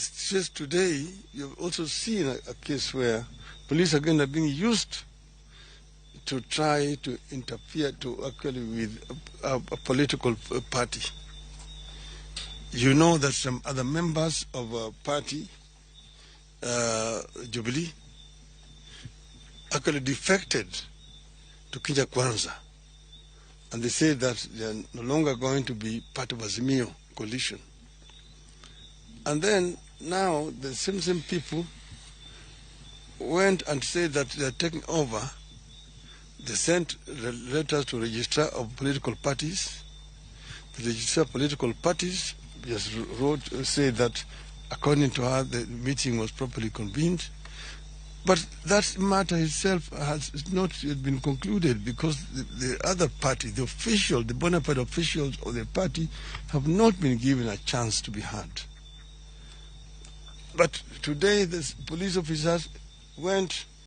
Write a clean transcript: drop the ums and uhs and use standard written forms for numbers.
It's just today you've also seen a case where police again are being used to try to interfere with a political party. You know that some other members of a party, Jubilee, actually defected to Kenya Kwanza, and they say that they are no longer going to be part of Azimio coalition. And then now the same people went and said that they are taking over. They sent letters to registrar of political parties. The registrar of political parties just wrote, said that according to her, the meeting was properly convened. But that matter itself has not yet been concluded because the other party, the official, the bona fide officials of the party have not been given a chance to be heard. But today, the police officers went